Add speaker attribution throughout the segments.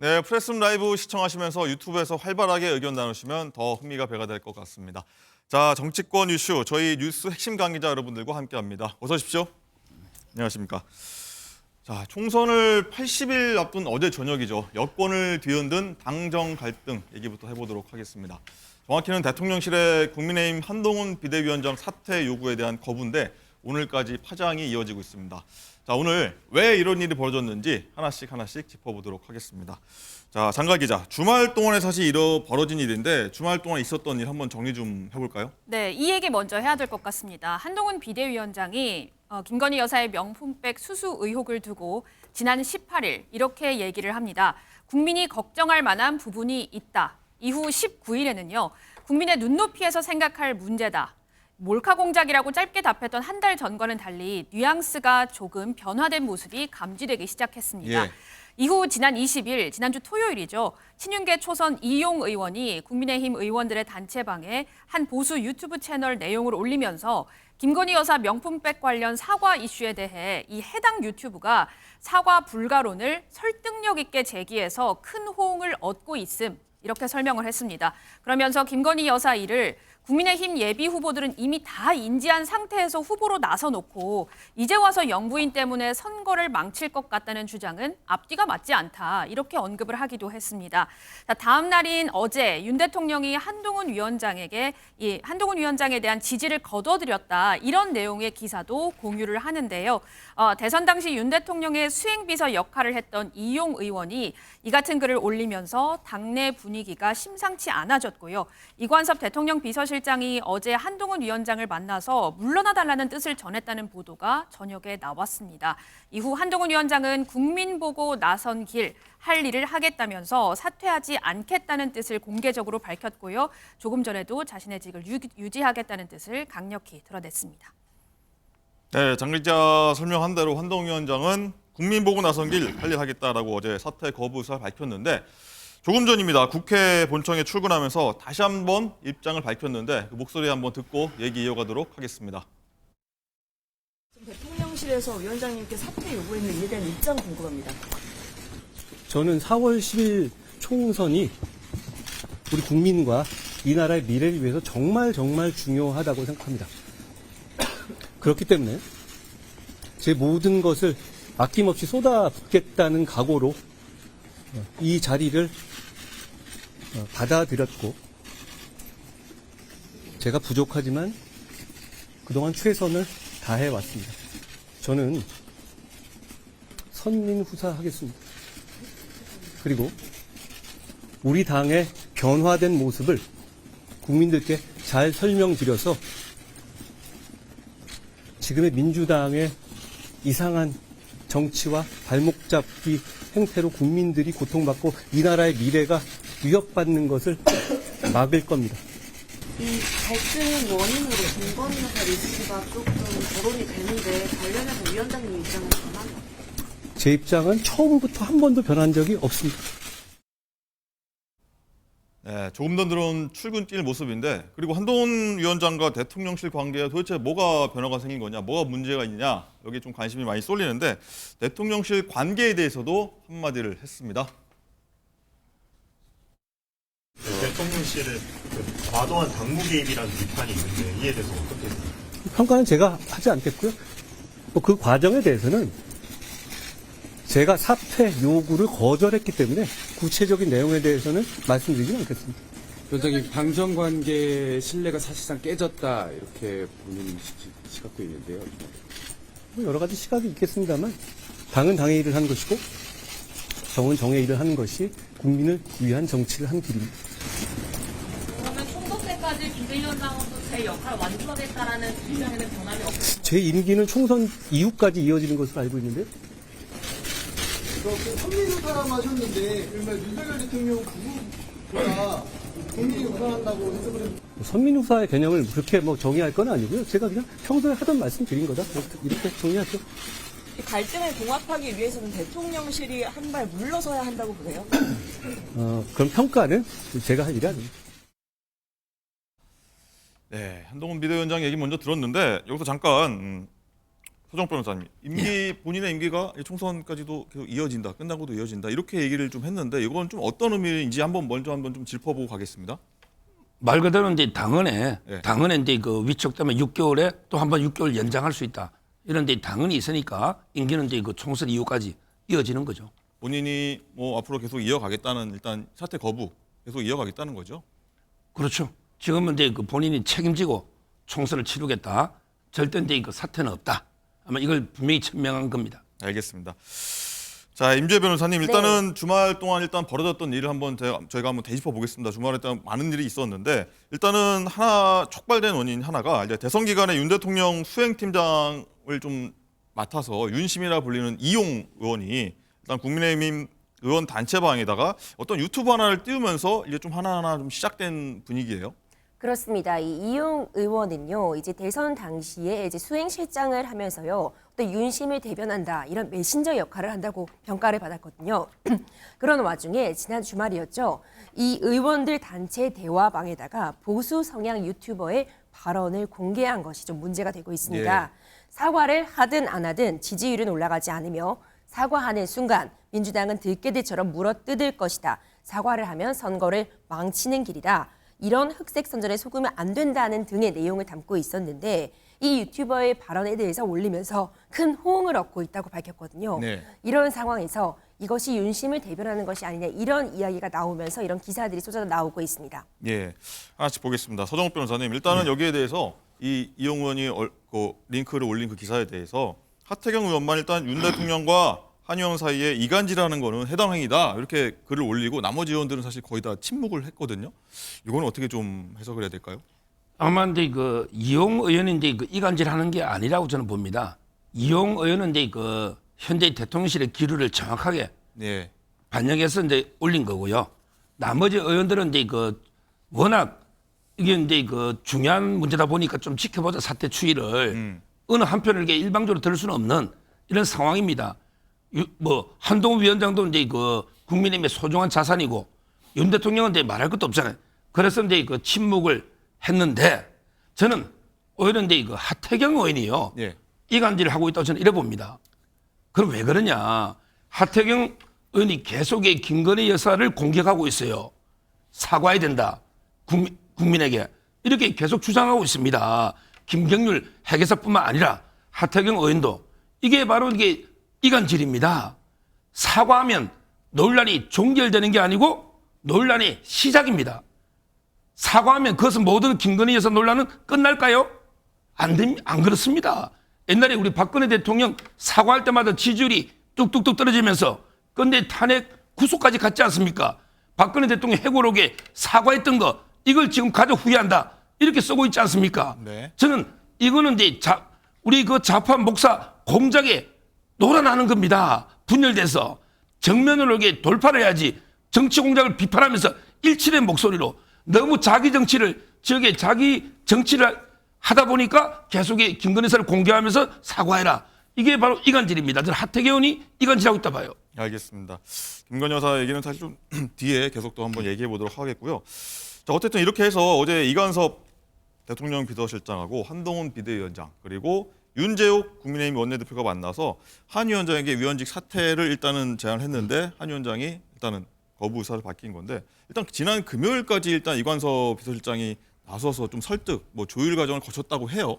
Speaker 1: 네, 프레스룸 라이브 시청하시면서 유튜브에서 활발하게 의견 나누시면 더 흥미가 배가 될 것 같습니다. 자, 정치권 이슈 저희 뉴스 핵심 강의자 여러분들과 함께합니다. 어서 오십시오. 안녕하십니까. 자, 총선을 80일 앞둔 어제 저녁이죠. 여권을 뒤흔든 당정 갈등 얘기부터 해보도록 하겠습니다. 정확히는 대통령실의 국민의힘 한동훈 비대위원장 사퇴 요구에 대한 거부인데 오늘까지 파장이 이어지고 있습니다. 자, 오늘 왜 이런 일이 벌어졌는지 하나씩 짚어보도록 하겠습니다. 자, 장가 기자, 주말 동안에 사실 벌어진 일인데 주말 동안 있었던 일 한번 정리 좀 해볼까요?
Speaker 2: 네, 이 얘기 먼저 해야 될 것 같습니다. 한동훈 비대위원장이 김건희 여사의 명품백 수수 의혹을 두고 지난 18일 이렇게 얘기를 합니다. 국민이 걱정할 만한 부분이 있다. 이후 19일에는요. 국민의 눈높이에서 생각할 문제다. 몰카 공작이라고 짧게 답했던 한 달 전과는 달리 뉘앙스가 조금 변화된 모습이 감지되기 시작했습니다.
Speaker 1: 예.
Speaker 2: 이후 지난 20일, 지난주 토요일이죠. 친윤계 초선 이용 의원이 국민의힘 의원들의 단체방에 한 보수 유튜브 채널 내용을 올리면서 김건희 여사 명품백 관련 사과 이슈에 대해 이 해당 유튜브가 사과 불가론을 설득력 있게 제기해서 큰 호응을 얻고 있음. 이렇게 설명을 했습니다. 그러면서 김건희 여사 일을 국민의힘 예비 후보들은 이미 다 인지한 상태에서 후보로 나서놓고 이제 와서 영부인 때문에 선거를 망칠 것 같다는 주장은 앞뒤가 맞지 않다. 이렇게 언급을 하기도 했습니다. 자, 다음 날인 어제 윤 대통령이 한동훈 위원장에 대한 지지를 거둬들였다. 이런 내용의 기사도 공유를 하는데요. 대선 당시 윤 대통령의 수행비서 역할을 했던 이용 의원이 이 같은 글을 올리면서 당내 분위기가 심상치 않아졌고요. 이관섭 대통령 비서실장이 어제 한동훈 위원장을 만나서 물러나달라는 뜻을 전했다는 보도가 저녁에 나왔습니다. 이후 한동훈 위원장은 국민 보고 나선 길 할 일을 하겠다면서 사퇴하지 않겠다는 뜻을 공개적으로 밝혔고요. 조금 전에도 자신의 직을 유지하겠다는 뜻을 강력히 드러냈습니다.
Speaker 1: 네, 장 기자 설명한 대로 한동훈 위원장은 국민 보고 나선 길 할 일 하겠다라고 어제 사퇴 거부 의사를 밝혔는데 조금 전입니다. 국회 본청에 출근하면서 다시 한번 입장을 밝혔는데 그 목소리 한번 듣고 얘기 이어가도록 하겠습니다.
Speaker 3: 대통령실에서 위원장님께 사퇴 요구했는 이에 대한 입장 궁금합니다.
Speaker 4: 저는 4월 10일 총선이 우리 국민과 이 나라의 미래를 위해서 정말 중요하다고 생각합니다. 그렇기 때문에 제 모든 것을 아낌없이 쏟아붓겠다는 각오로 이 자리를 받아들였고 제가 부족하지만 그동안 최선을 다해왔습니다. 저는 선민후사하겠습니다. 그리고 우리 당의 변화된 모습을 국민들께 잘 설명드려서 지금의 민주당의 이상한 정치와 발목 잡기 행태로 국민들이 고통받고 이 나라의 미래가 위협받는 것을 막을 겁니다.
Speaker 3: 이 갈등 원인으로 김건희 여사 리스트가 조금 거론이 되는데 관련해서 위원장님 입장은 변한가요?
Speaker 4: 제 입장은 처음부터 한 번도 변한 적이 없습니다.
Speaker 1: 네, 조금 전 들어온 출근길 모습인데 그리고 한동훈 위원장과 대통령실 관계에 도대체 뭐가 변화가 생긴 거냐, 뭐가 문제가 있냐 여기 좀 관심이 많이 쏠리는데 대통령실 관계에 대해서도 한마디를 했습니다.
Speaker 5: 대통령실의 과도한 당무 개입이라는 비판이 있는데 이에 대해서 어떻게 생각하세요?
Speaker 4: 평가는 제가 하지 않겠고요. 그 과정에 대해서는 제가 사퇴 요구를 거절했기 때문에 구체적인 내용에 대해서는 말씀드리지 않겠습니다.
Speaker 6: 위원장님, 당정관계 신뢰가 사실상 깨졌다 이렇게 보는 시각도 있는데요.
Speaker 4: 여러 가지 시각이 있겠습니다만 당은 당의 일을 하는 것이고 정은 정의 일을 하는 것이 국민을 위한 정치를 하는 길입니다.
Speaker 7: 그러면 총선 때까지 비대위원장으로서 제 역할을 완수하겠다라는 입장에는 변함이 없어요.
Speaker 4: 제 임기는 총선 이후까지 이어지는 것으로 알고 있는데요.
Speaker 8: 선민후사라고 하셨는데 정말 윤석열 대통령 그거보다 국민이 우선한다고 해석을 했는데
Speaker 4: 선민후사의 개념을 그렇게 정의할 건 아니고요. 제가 그냥 평소에 하던 말씀 드린 거다. 이렇게 정리하죠.
Speaker 3: 이 갈등을 봉합하기 위해서는 대통령실이 한 발 물러서야 한다고 보세요?
Speaker 4: 그럼 평가는 제가 할 일이 아닙니다.
Speaker 1: 네, 한동훈 비대위원장 얘기 먼저 들었는데 여기서 잠깐 서정 변호사님, 본인의 임기가 총선까지도 계속 이어진다, 끝나고도 이어진다 이렇게 얘기를 좀 했는데 이건 좀 어떤 의미인지 먼저 한번 좀 짚어보고 가겠습니다.
Speaker 9: 말 그대로 이제 당헌에
Speaker 1: 예.
Speaker 9: 이제 그 위촉되면 6개월에 또 한 번 6개월 연장할 수 있다. 이런 데 당헌이 있으니까 임기는 이제 그 총선 이후까지 이어지는 거죠.
Speaker 1: 본인이 뭐 앞으로 계속 이어가겠다는 일단 사퇴 거부 계속 이어가겠다는 거죠.
Speaker 9: 그렇죠. 지금은 이제 그 본인이 책임지고 총선을 치르겠다. 절대 이제 그 사퇴는 없다. 아마 이걸 분명히 천명한 겁니다.
Speaker 1: 알겠습니다. 자, 임주혜 변호사님 일단은 주말 동안 일단 벌어졌던 일을 한번 저희가 한번 되짚어 보겠습니다. 주말에 일단 많은 일이 있었는데 일단은 하나 촉발된 원인 하나가 이제 대선 기간에 윤 대통령 수행팀장을 좀 맡아서 윤심이라 불리는 이용 의원이 일단 국민의힘 의원 단체방에다가 어떤 유튜브 하나를 띄우면서 이제 좀 하나하나 좀 시작된 분위기예요.
Speaker 10: 그렇습니다. 이 이용 의원은요, 이제 대선 당시에 이제 수행실장을 하면서요, 또 윤심을 대변한다 이런 메신저 역할을 한다고 평가를 받았거든요. 그런 와중에 지난 주말이었죠. 이 의원들 단체 대화방에다가 보수 성향 유튜버의 발언을 공개한 것이 좀 문제가 되고 있습니다. 사과를 하든 안 하든 지지율은 올라가지 않으며 사과하는 순간 민주당은 들깨들처럼 물어뜯을 것이다. 사과를 하면 선거를 망치는 길이다. 이런 흑색 선전에 속으면 안 된다는 등의 내용을 담고 있었는데 이 유튜버의 발언에 대해서 올리면서 큰 호응을 얻고 있다고 밝혔거든요.
Speaker 1: 네.
Speaker 10: 이런 상황에서 이것이 윤심을 대변하는 것이 아니냐 이런 이야기가 나오면서 이런 기사들이 쏟아져 나오고 있습니다.
Speaker 1: 예, 하나씩 보겠습니다. 서정욱 변호사님 일단은 여기에 대해서 이 이용 의원이 그 링크를 올린 그 기사에 대해서 하태경 의원만 일단 윤 대통령과 한의원 사이에 이간질하는 거는 해당 행위다 이렇게 글을 올리고 나머지 의원들은 사실 거의 다 침묵을 했거든요. 이거는 어떻게 좀 해석을 해야 될까요?
Speaker 9: 아마 이제 그 이용 의원이 이제 그 이간질하는 게 아니라고 저는 봅니다. 이용 의원은 이제 그 현재 대통령실의 기류를 정확하게
Speaker 1: 네.
Speaker 9: 반영해서 이제 올린 거고요. 나머지 의원들은 이제 그 워낙 이게 이제 그 중요한 문제다 보니까 좀 지켜보자 사태 추이를 어느 한편을 이렇게 일방적으로 들을 수는 없는 이런 상황입니다. 뭐 한동훈 위원장도 이제 그 국민의힘의 소중한 자산이고 윤 대통령은 이제 말할 것도 없잖아요. 그래서 이제 그 침묵을 했는데 저는 오히려 이제 그 하태경 의원이요
Speaker 1: 예.
Speaker 9: 이간질을 하고 있다고 저는 이래 봅니다. 그럼 왜 그러냐? 하태경 의원이 계속 김건희 여사를 공격하고 있어요. 사과해야 된다. 국민에게 이렇게 계속 주장하고 있습니다. 김경률 회계사뿐만 아니라 하태경 의원도 이게 바로 이게 이간질입니다. 사과하면 논란이 종결되는 게 아니고 논란의 시작입니다. 사과하면 그것은 모든 김건희 여사 논란은 끝날까요? 안 그렇습니다. 옛날에 우리 박근혜 대통령 사과할 때마다 지지율이 뚝뚝뚝 떨어지면서 근데 탄핵 구속까지 갔지 않습니까? 박근혜 대통령 해고록에 사과했던 거 이걸 지금 가져 후회한다 이렇게 쓰고 있지 않습니까?
Speaker 1: 네.
Speaker 9: 저는 이거는 이제 우리 그 좌파 목사 공작에 놀아나는 겁니다. 분열돼서 정면으로 이렇게 돌파를 해야지 정치 공작을 비판하면서 일치된 목소리로 너무 자기 정치를 하다 보니까 계속 김건희 여사를 공개하면서 사과해라. 이게 바로 이간질입니다. 저는 하태경 의원이 이간질하고 있다 봐요.
Speaker 1: 알겠습니다. 김건희 여사 얘기는 사실 좀 뒤에 계속 또 한번 얘기해 보도록 하겠고요. 자, 어쨌든 이렇게 해서 어제 이관섭 대통령 비서실장하고 한동훈 비대위원장 그리고 윤재욱 국민의힘 원내대표가 만나서 한 위원장에게 위원직 사퇴를 일단은 제안을 했는데 한 위원장이 일단은 거부 의사를 밝힌 건데 일단 지난 금요일까지 일단 이관섭 비서실장이 나서서 좀 설득, 뭐 조율 과정을 거쳤다고 해요.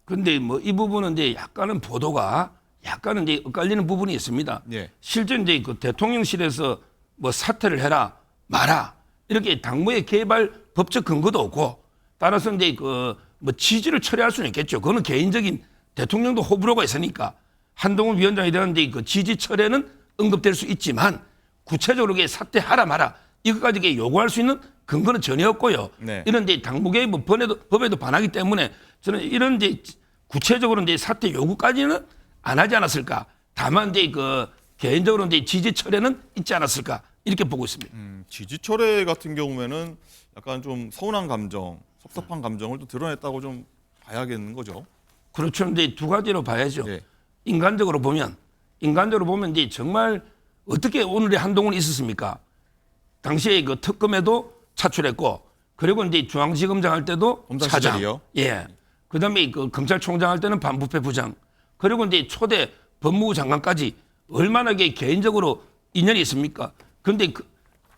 Speaker 9: 근데 뭐 이 부분은 이제 약간은 보도가 약간은 이제 엇갈리는 부분이 있습니다.
Speaker 1: 예.
Speaker 9: 실제 이제 그 대통령실에서 뭐 사퇴를 해라 마라 이렇게 당무의 개발 법적 근거도 없고 따라서 이제 그 뭐 지지를 철회할 수는 있겠죠. 그거는 개인적인 대통령도 호불호가 있으니까 한동훈 위원장에 대한 이제 그 지지 철회는 언급될 수 있지만 구체적으로 사퇴하라 마라 이것까지 요구할 수 있는 근거는 전혀 없고요.
Speaker 1: 네.
Speaker 9: 이런 이제 당무개의 뭐 법에도 반하기 때문에 저는 이런 이제 구체적으로 이제 사퇴 요구까지는 안 하지 않았을까. 다만 이제 그 개인적으로 이제 지지 철회는 있지 않았을까 이렇게 보고 있습니다.
Speaker 1: 지지 철회 같은 경우에는 약간 좀 서운한 감정, 섭섭한 감정을 또 드러냈다고 좀 봐야겠는 거죠.
Speaker 9: 그렇죠. 이제 두 가지로 봐야죠.
Speaker 1: 네.
Speaker 9: 인간적으로 보면 이제 정말 어떻게 오늘의 한동훈이 있었습니까? 당시에 그 특검에도 차출했고 그리고 이제 중앙지검장 할 때도
Speaker 1: 검사
Speaker 9: 차장.
Speaker 1: 시절이요?
Speaker 9: 예. 그다음에 그 검찰총장 할 때는 반부패 부장. 그리고 이제 초대 법무부 장관까지 얼마나 개인적으로 인연이 있습니까? 그런데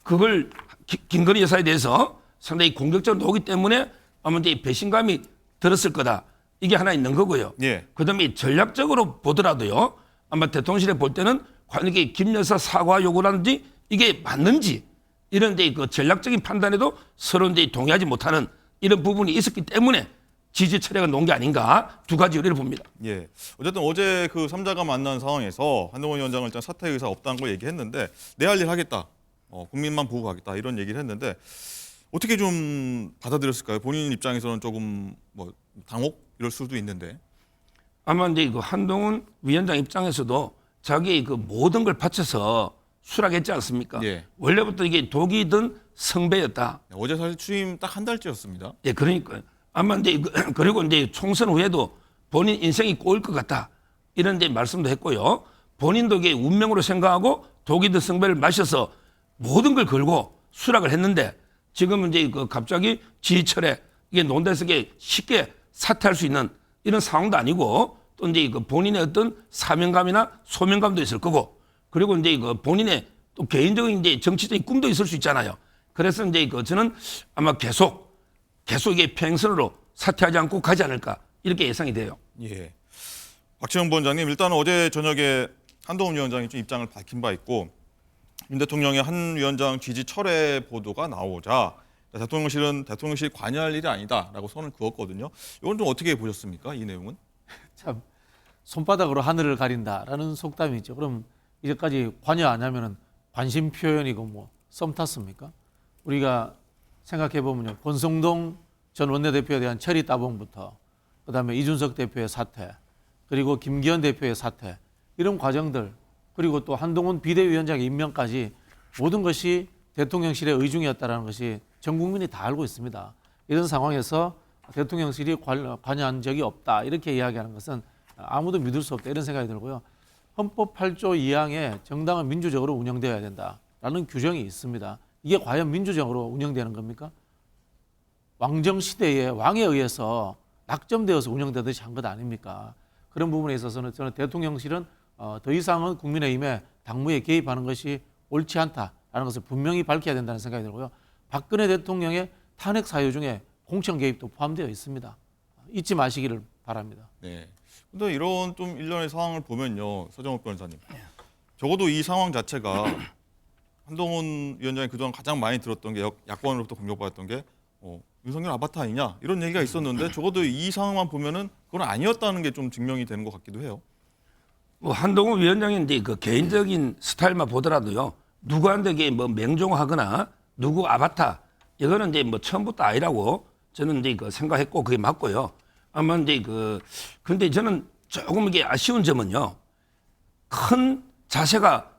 Speaker 9: 그걸 김건희 여사에 대해서 상당히 공격적으로 나오기 때문에 아마 이제 배신감이 들었을 거다. 이게 하나 있는 거고요.
Speaker 1: 예.
Speaker 9: 그다음에 전략적으로 보더라도요. 아마 대통령실에 볼 때는 과연 이게 김 여사 사과 요구라든지 이게 맞는지 이런 데 그 전략적인 판단에도 서로 이제 동의하지 못하는 이런 부분이 있었기 때문에 지지 철회가 놓은 게 아닌가 두 가지 요리를 봅니다.
Speaker 1: 예. 어쨌든 어제 그 3자가 만난 상황에서 한동훈 위원장은 일단 사퇴 의사 없다는 걸 얘기했는데 내 할 일 하겠다. 국민만 보고 가겠다. 이런 얘기를 했는데 어떻게 좀 받아들였을까요? 본인 입장에서는 조금 뭐 당혹 이럴 수도 있는데.
Speaker 9: 아마 이제 그 한동훈 위원장 입장에서도 자기 그 모든 걸 바쳐서 수락했지 않습니까?
Speaker 1: 예.
Speaker 9: 원래부터 이게 독이 든 성배였다.
Speaker 1: 어제 사실 취임 딱 한 달째였습니다.
Speaker 9: 예, 그러니까요. 아마 이제 그리고 이제 총선 후에도 본인 인생이 꼬일 것 같다. 이런 데 말씀도 했고요. 본인도 이게 운명으로 생각하고 독이 든 성배를 마셔서 모든 걸 걸고 수락을 했는데 지금은 이제 그 갑자기 지휘철에 이게 논대에서 쉽게 사퇴할 수 있는 이런 상황도 아니고 또 이제 그 본인의 어떤 사명감이나 소명감도 있을 거고 그리고 이제 그 본인의 또 개인적인 이제 정치적인 꿈도 있을 수 있잖아요. 그래서 이제 그 저는 아마 계속 이게 평선으로 사퇴하지 않고 가지 않을까 이렇게 예상이 돼요.
Speaker 1: 예. 박지원 부원장님 일단 어제 저녁에 한동훈 위원장이 좀 입장을 밝힌 바 있고 윤 대통령의 한 위원장 지지 철회 보도가 나오자 대통령실은 대통령실이 관여할 일이 아니다라고 선을 그었거든요. 이건 좀 어떻게 보셨습니까? 이 내용은?
Speaker 11: 참 손바닥으로 하늘을 가린다라는 속담이 있죠. 그럼 이제까지 관여 안 하면은 관심 표현이고 뭐 썸 탔습니까? 우리가 생각해 보면요. 권성동 전 원내대표에 대한 처리 따봉부터 그다음에 이준석 대표의 사퇴 그리고 김기현 대표의 사퇴 이런 과정들 그리고 또 한동훈 비대위원장 임명까지 모든 것이 대통령실의 의중이었다는 것이 전 국민이 다 알고 있습니다. 이런 상황에서 대통령실이 관여한 적이 없다 이렇게 이야기하는 것은 아무도 믿을 수 없다 이런 생각이 들고요. 헌법 8조 2항에 정당은 민주적으로 운영되어야 된다라는 규정이 있습니다. 이게 과연 민주적으로 운영되는 겁니까? 왕정시대에 왕에 의해서 낙점되어서 운영되듯이 한 것 아닙니까? 그런 부분에 있어서는 저는 대통령실은 더 이상은 국민의힘의 당무에 개입하는 것이 옳지 않다라는 것을 분명히 밝혀야 된다는 생각이 들고요. 박근혜 대통령의 탄핵 사유 중에 공천 개입도 포함되어 있습니다. 잊지 마시기를 바랍니다.
Speaker 1: 네. 근데 이런 좀 일련의 상황을 보면요, 서정욱 변호사님. 적어도 이 상황 자체가 한동훈 위원장이 그동안 가장 많이 들었던 게 야권으로부터 공격받았던 게 윤석열 아바타 아니냐 이런 얘기가 있었는데 적어도 이 상황만 보면은 그건 아니었다는 게 좀 증명이 되는 것 같기도 해요.
Speaker 9: 뭐 한동훈 위원장이 이제 그 개인적인 스타일만 보더라도요. 누구한테 뭐 맹종하거나 누구 아바타 이거는 이제 뭐 처음부터 아니라고 저는 이제 그 생각했고 그게 맞고요. 아마 이제 근데 저는 조금 이게 아쉬운 점은요. 큰 자세가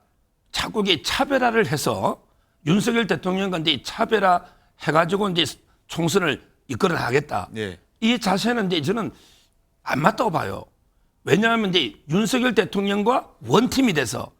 Speaker 9: 자꾸 이게 차별화를 해서 윤석열 대통령과 이제 차별화 해가지고 이제 총선을 이끌어 나가겠다.
Speaker 1: 예.
Speaker 9: 이 자세는 이제 저는 안 맞다고 봐요. 왜냐하면 이제 윤석열 대통령과 원팀이 돼서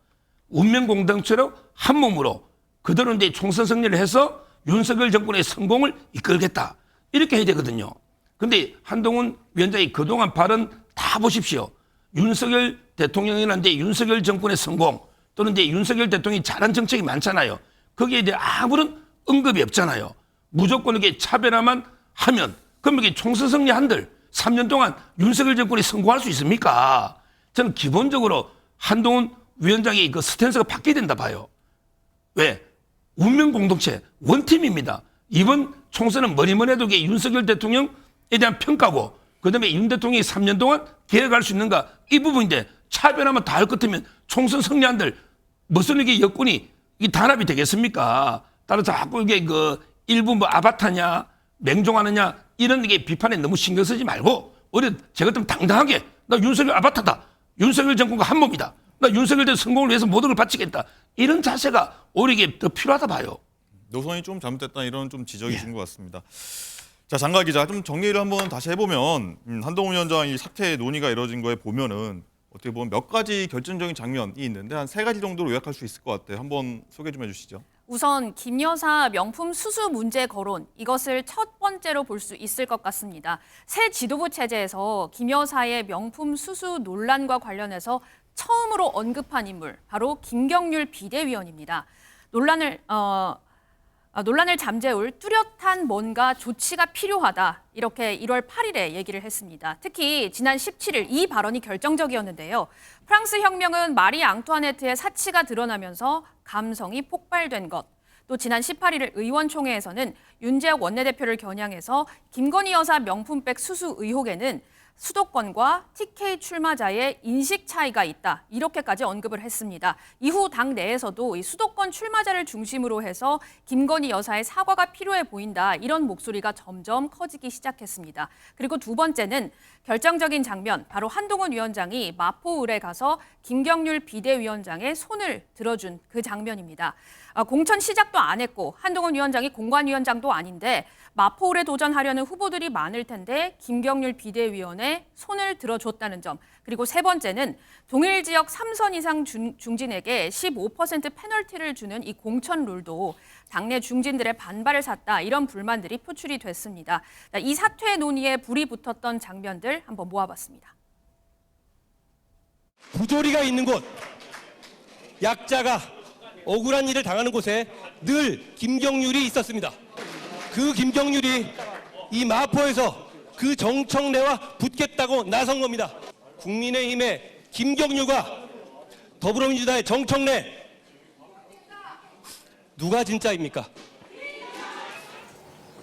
Speaker 9: 운명공동체로 한 몸으로 그대로 이제 총선 승리를 해서 윤석열 정권의 성공을 이끌겠다. 이렇게 해야 되거든요. 근데 한동훈 위원장이 그동안 발언 다 보십시오. 윤석열 대통령이나 이제 윤석열 정권의 성공 또는 이제 윤석열 대통령이 잘한 정책이 많잖아요. 거기에 이제 아무런 언급이 없잖아요. 무조건 이게 차별화만 하면 그럼 이게 총선 승리 한들 3년 동안 윤석열 정권이 성공할 수 있습니까? 저는 기본적으로 한동훈 위원장의 그 스탠스가 바뀌어야 된다 봐요. 왜? 운명 공동체 원팀입니다. 이번 총선은 뭐니뭐니 해도 이게 윤석열 대통령에 대한 평가고 그다음에 윤 대통령이 3년 동안 계획할 수 있는가 이 부분인데 차별하면 다 할 것 같으면 총선 승리한들 무슨 이게 여권이 이 단합이 되겠습니까? 따라서 자꾸 이게 일부 뭐 아바타냐 맹종하느냐 이런 게 비판에 너무 신경 쓰지 말고 오히려 제가 좀 당당하게 나 윤석열 아바타다. 윤석열 정권과 한 몸이다. 나 윤석열 대 성공을 위해서 모든 걸 바치겠다. 이런 자세가 오히려 이게 더 필요하다 봐요.
Speaker 1: 노선이 좀 잘못됐다 이런 좀 지적이신 것 같습니다. 자, 장가 기자 좀 정리를 한번 다시 해보면 한동훈 위원장이 사퇴 논의가 이루어진 거에 보면은 어떻게 보면 몇 가지 결정적인 장면이 있는데 한 3가지 정도로 요약할 수 있을 것 같아요. 한번 소개 좀 해주시죠.
Speaker 2: 우선 김 여사 명품 수수 문제 거론, 이것을 첫 번째로 볼 수 있을 것 같습니다. 새 지도부 체제에서 김 여사의 명품 수수 논란과 관련해서 처음으로 언급한 인물, 바로 김경률 비대위원입니다. 논란을 잠재울 뚜렷한 뭔가 조치가 필요하다, 이렇게 1월 8일에 얘기를 했습니다. 특히 지난 17일 이 발언이 결정적이었는데요. 프랑스 혁명은 마리 앙투아네트의 사치가 드러나면서 감성이 폭발된 것. 또 지난 18일 의원총회에서는 윤재욱 원내대표를 겨냥해서 김건희 여사 명품백 수수 의혹에는 수도권과 TK 출마자의 인식 차이가 있다, 이렇게까지 언급을 했습니다. 이후 당 내에서도 이 수도권 출마자를 중심으로 해서 김건희 여사의 사과가 필요해 보인다, 이런 목소리가 점점 커지기 시작했습니다. 그리고 두 번째는 결정적인 장면, 바로 한동훈 위원장이 마포을에 가서 김경률 비대위원장의 손을 들어준 그 장면입니다. 공천 시작도 안 했고 한동훈 위원장이 공관위원장도 아닌데 마포을에 도전하려는 후보들이 많을 텐데 김경률 비대위원의 손을 들어줬다는 점. 그리고 세 번째는 동일 지역 3선 이상 중진에게 15% 페널티를 주는 이 공천 룰도 당내 중진들의 반발을 샀다, 이런 불만들이 표출이 됐습니다. 이 사퇴 논의에 불이 붙었던 장면들 한번 모아봤습니다.
Speaker 12: 부조리가 있는 곳, 약자가 억울한 일을 당하는 곳에 늘 김경률이 있었습니다. 그 김경률이 이 마포에서 그 정청래와 붙겠다고 나선 겁니다. 국민의힘의 김경률과 더불어민주당의 정청래, 누가 진짜입니까?